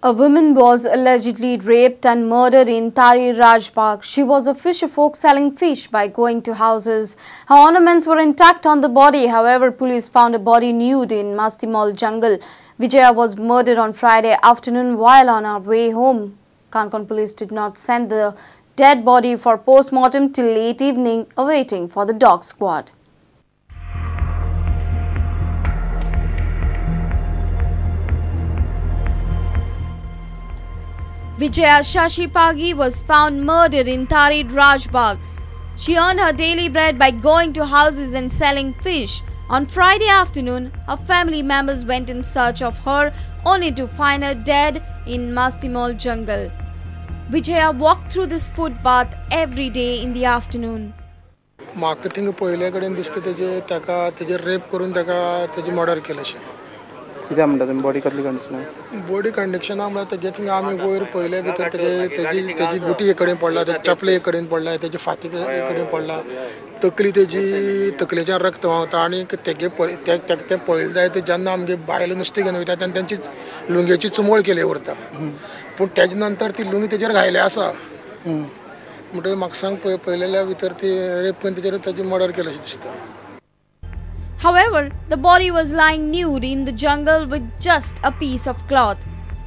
A woman was allegedly raped and murdered in Tari Raj Park. She was a fisher folk selling fish by going to houses. Her ornaments were intact on the body. However, police found a body nude in Masti Mall jungle. Vijaya was murdered on Friday afternoon while on her way home. Kankan police did not send the dead body for post-mortem till late evening, awaiting for the dog squad. Vijaya Shashipagi was found murdered in Tari Raj Bagh. She earned her daily bread by going to houses and selling fish. On Friday afternoon, her family members went in search of her, only to find her dead in Masti Mall jungle. Vijaya walked through this footpath every day in the afternoon. Marketing पहिले कडेन दिसता तेजे rape करून तेजी murder केलेशे कित्याक म्हणटा तुमी body कसली कंडिशन बॉडी कंडिशन म्हणल्यार तेजे थिंग आमी वयर पहिले भितर तेजी बुटी एक कडेन पडला तेजी चपले एक कडेन पडला तेजी फाती एक कडेन पडला तकली तेजी तकलेच्यान रक्त व्हांवता आनी तेगे ते पळयले जाय ते जेन्ना आमगे बायलो नुस्तें घेवन वयता तेन्ना तेंची लुंगेची चुमोळ केली उरता पूण तेजे नंतर ती लुंगी तेजेर घायले आसा म्हणटकीर म्हाका सांग पळयलेल्या भितर ती रेप करून तेजेर तेजी मर्डर केलेशें दिसता. However, the body was lying nude in the jungle with just a piece of cloth.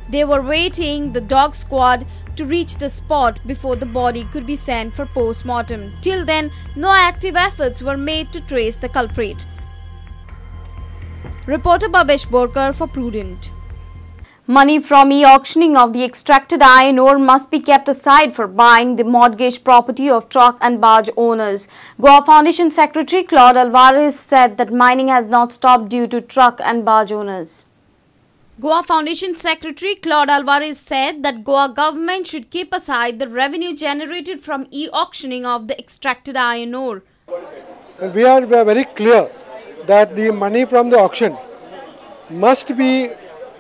They were waiting the dog squad to reach the spot before the body could be sent for post-mortem. Till then, no active efforts were made to trace the culprit. Reporter Bhavesh Borkar for Prudent. Money from e-auctioning of the extracted iron ore must be kept aside for buying the mortgage property of truck and barge owners. Goa Foundation Secretary Claude Alvares said that mining has not stopped due to truck and barge owners. Goa Foundation Secretary Claude Alvares said that Goa government should keep aside the revenue generated from e-auctioning of the extracted iron ore. We are very clear that the money from the auction must be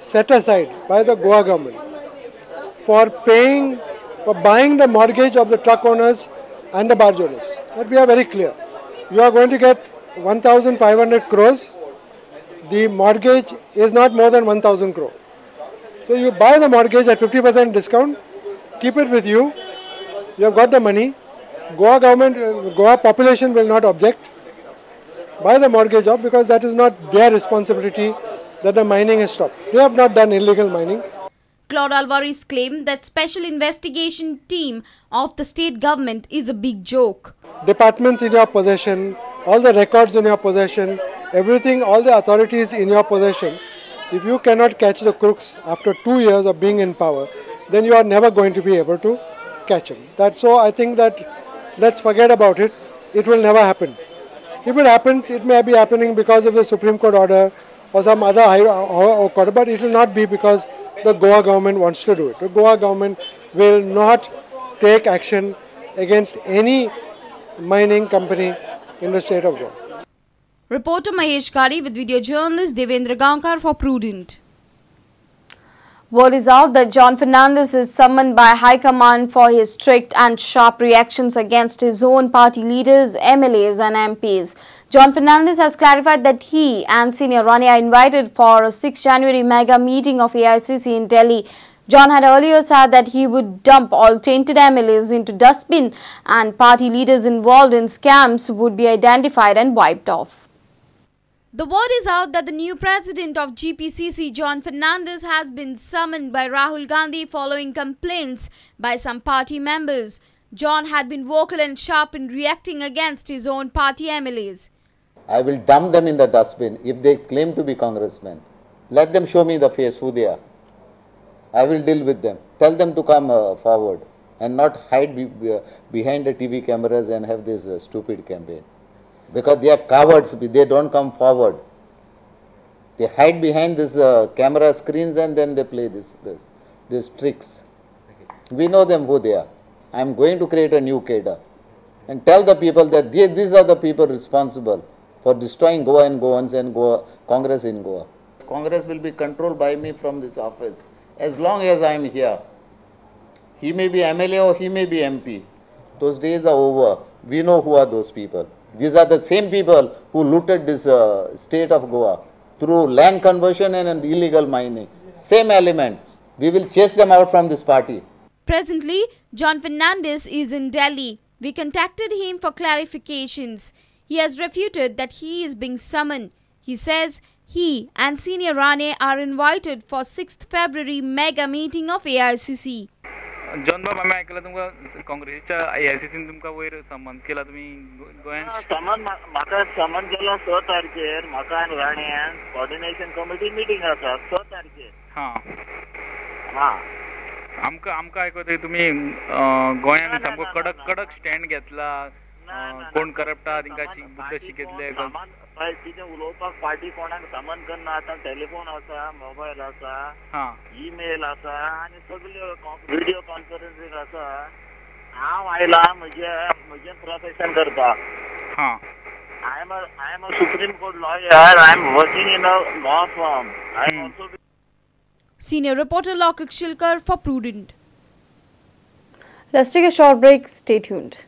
set aside by the Goa government for buying the mortgage of the truck owners and the barge owners. That we are very clear. You are going to get 1,500 crores. The mortgage is not more than 1,000 crore. So you buy the mortgage at 50% discount, keep it with you. You have got the money. Goa government, Goa population will not object. Buy the mortgage off because that is not their responsibility that the mining is stopped. They have not done illegal mining. Claude Alvares claimed that special investigation team of the state government is a big joke. Departments in your possession, all the records in your possession, everything, all the authorities in your possession. If you cannot catch the crooks after 2 years of being in power, then you are never going to be able to catch them. That's so I think that let's forget about it. It will never happen. If it happens, it may be happening because of the Supreme Court order or some other higher court, but it will not be because the Goa government wants to do it. The Goa government will not take action against any mining company in the state of Goa. Reporter Mahesh Kari with video journalist Devendra Gaonkar for Prudent. Word is out that John Fernandez is summoned by High Command for his strict and sharp reactions against his own party leaders, MLAs and MPs. John Fernandez has clarified that he and Senior Rani are invited for a 6 January mega meeting of AICC in Delhi. John had earlier said that he would dump all tainted MLAs into dustbin and party leaders involved in scams would be identified and wiped off. The word is out that the new president of GPCC, John Fernandez, has been summoned by Rahul Gandhi following complaints by some party members. John had been vocal and sharp in reacting against his own party MLAs. I will dump them in the dustbin if they claim to be congressmen. Let them show me the face, who they are. I will deal with them. Tell them to come forward and not hide behind the TV cameras and have this stupid campaign. Because they are cowards, they don't come forward. They hide behind this camera screens and then they play these tricks. We know them who they are. I am going to create a new cadre and tell the people that these are the people responsible for destroying Goa and Goans and Congress in Goa. Congress will be controlled by me from this office as long as I am here. He may be MLA or he may be MP. Those days are over. We know who are those people. These are the same people who looted this state of Goa through land conversion and illegal mining. Same elements. We will chase them out from this party. Presently, John Fernandez is in Delhi. We contacted him for clarifications. He has refuted that he is being summoned. He says he and Senior Rane are invited for 6th February mega meeting of AICC. John Bob, I ऐकलं तुमका काँग्रेसच्या AICC तुमका वयर summons केला तुम्ही गोंयान समन केला 6 तारखेर म्हाका आनी राण्यान कोऑर्डिनेशन कमिटी मीटिंग आसा 6 तारखेर हां आमका आयकता तुम्ही गोंयान सामको कडक स्टँड घेतला कोण करप्टा तिंका बुद्ध शिकयतले कितें उलोवपाक पार्टी कोणाक समन करना आतां टेलिफोन आसा मोबायल आसा ईमेल आसा आनी सगल्यो व्हिडिओ कॉन्फरन्सींग आसा हांव आयला म्हजें प्रोफेशन करता I am a Supreme Court lawyer. I am working in a law firm. I am also Senior reporter Lokik Shilkar for Prudent. Let's take a short break. Stay tuned.